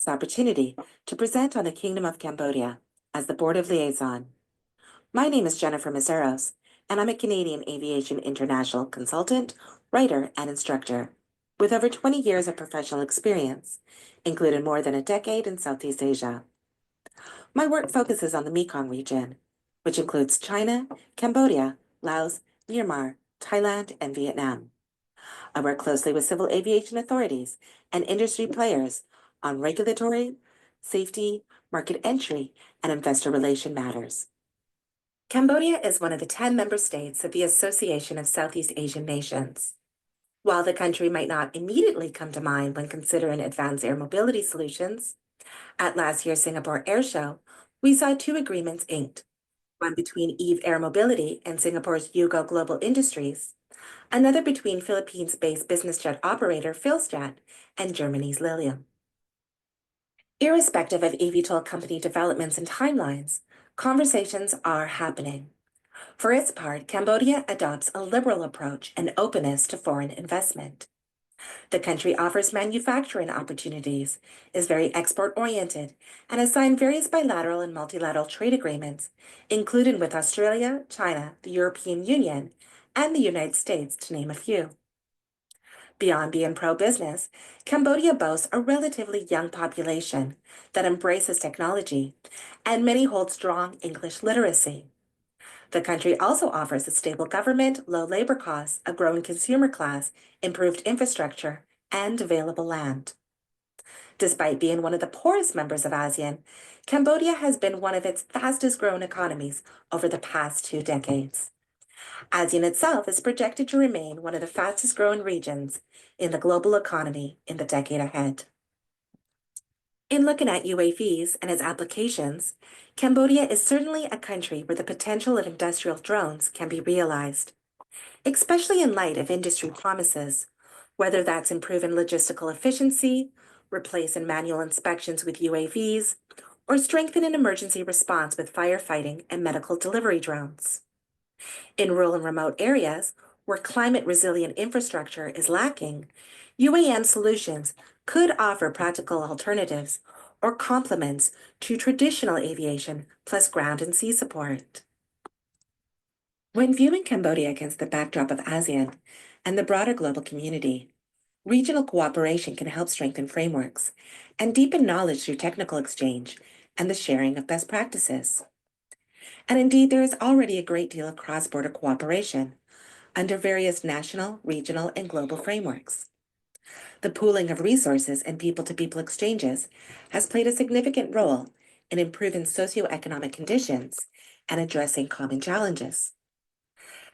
this opportunity to present on the Kingdom of Cambodia as the Board of Liaison. My name is Jennifer Meszaros, and I'm a Canadian Aviation International consultant, writer, and instructor with over 20 years of professional experience, including more than a decade in Southeast Asia. My work focuses on the Mekong region, which includes China, Cambodia, Laos, Myanmar, Thailand, and Vietnam. I work closely with civil aviation authorities and industry players on regulatory, safety, market entry, and investor relation matters. Cambodia is one of the 10 member states of the Association of Southeast Asian Nations. While the country might not immediately come to mind when considering advanced air mobility solutions, at last year's Singapore Air Show, we saw two agreements inked, one between Eve Air Mobility and Singapore's Yugo Global Industries, another between Philippines-based business jet operator Philsjet and Germany's Lilium. Irrespective of eVTOL company developments and timelines, conversations are happening. For its part, Cambodia adopts a liberal approach and openness to foreign investment. The country offers manufacturing opportunities, is very export-oriented, and has signed various bilateral and multilateral trade agreements, including with Australia, China, the European Union, and the United States, to name a few. Beyond being pro-business, Cambodia boasts a relatively young population that embraces technology, and many hold strong English literacy. The country also offers a stable government, low labor costs, a growing consumer class, improved infrastructure, and available land. Despite being one of the poorest members of ASEAN, Cambodia has been one of its fastest growing economies over the past 2 decades. ASEAN itself is projected to remain one of the fastest growing regions in the global economy in the decade ahead. In looking at UAVs and its applications, Cambodia is certainly a country where the potential of industrial drones can be realized, especially in light of industry promises, whether that's improving logistical efficiency, replacing manual inspections with UAVs, or strengthening emergency response with firefighting and medical delivery drones. In rural and remote areas, where climate-resilient infrastructure is lacking, UAM solutions could offer practical alternatives or complements to traditional aviation plus ground and sea support. When viewing Cambodia against the backdrop of ASEAN and the broader global community, regional cooperation can help strengthen frameworks and deepen knowledge through technical exchange and the sharing of best practices. And indeed, there is already a great deal of cross-border cooperation under various national, regional, and global frameworks. The pooling of resources and people-to-people exchanges has played a significant role in improving socioeconomic conditions and addressing common challenges.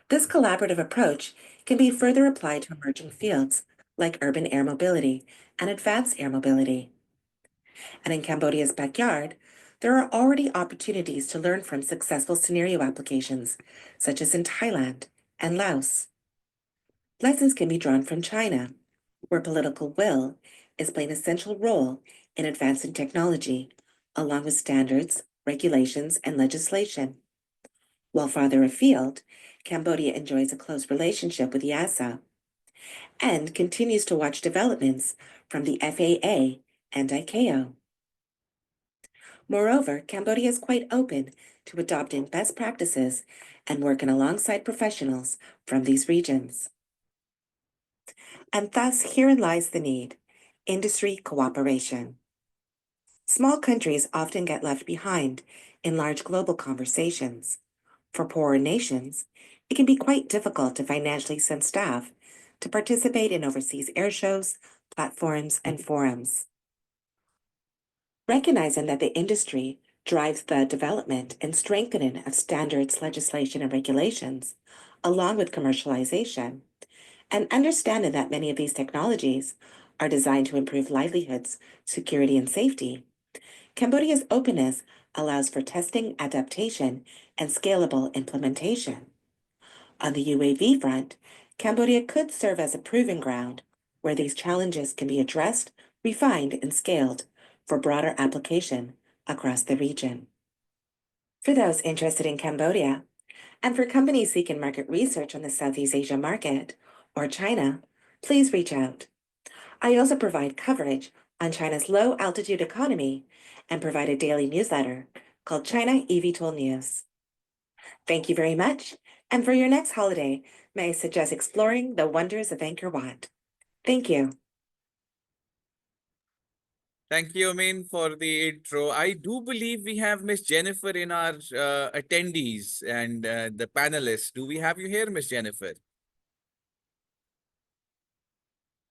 This collaborative approach can be further applied to emerging fields like urban air mobility and advanced air mobility. And in Cambodia's backyard, there are already opportunities to learn from successful scenario applications, such as in Thailand and Laos. Lessons can be drawn from China, where political will is playing a central role in advancing technology, along with standards, regulations, and legislation. While farther afield, Cambodia enjoys a close relationship with EASA and continues to watch developments from the FAA and ICAO. Moreover, Cambodia is quite open to adopting best practices and working alongside professionals from these regions. And thus, herein lies the need: industry cooperation. Small countries often get left behind in large global conversations. For poorer nations, it can be quite difficult to financially send staff to participate in overseas air shows, platforms, and forums. Recognizing that the industry drives the development and strengthening of standards, legislation, and regulations, along with commercialization, and understanding that many of these technologies are designed to improve livelihoods, security, and safety, Cambodia's openness allows for testing, adaptation, and scalable implementation. On the UAV front, Cambodia could serve as a proving ground where these challenges can be addressed, refined, and scaled for broader application across the region. For those interested in Cambodia, and for companies seeking market research on the Southeast Asia market or China, please reach out. I also provide coverage on China's low altitude economy and provide a daily newsletter called China eVTOL News. Thank you very much. And for your next holiday, may I suggest exploring the wonders of Angkor Wat. Thank you. Thank you, Amin, for the intro. I do believe we have Miss Jennifer in our attendees and the panelists. Do we have you here, Miss Jennifer?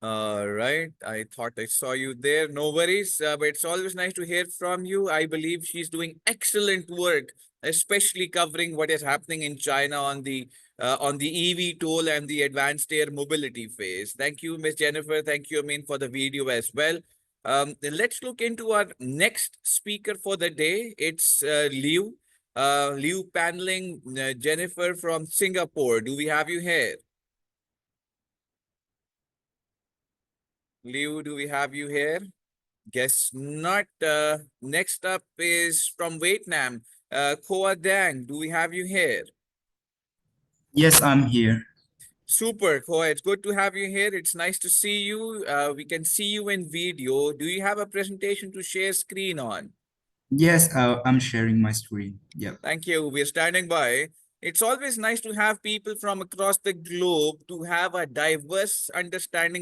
All right. I thought I saw you there. No worries. But it's always nice to hear from you. I believe she's doing excellent work, especially covering what is happening in China on the EV tool and the advanced air mobility phase. Thank you, Miss Jennifer. Thank you, Amin, for the video as well. Then let's look into our next speaker for the day. It's Liu. Liu paneling Jennifer from Singapore. Do we have you here? Liu, do we have you here? Guess not. Next up is from Vietnam. Koa Dang, do we have you here? Yes, I'm here. Super, Koa. It's good to have you here. It's nice to see you. We can see you in video. Do you have a presentation to share screen on? Yes, I'm sharing my screen. Yep. Thank you. We're standing by. It's always nice to have people from across the globe to have a diverse understanding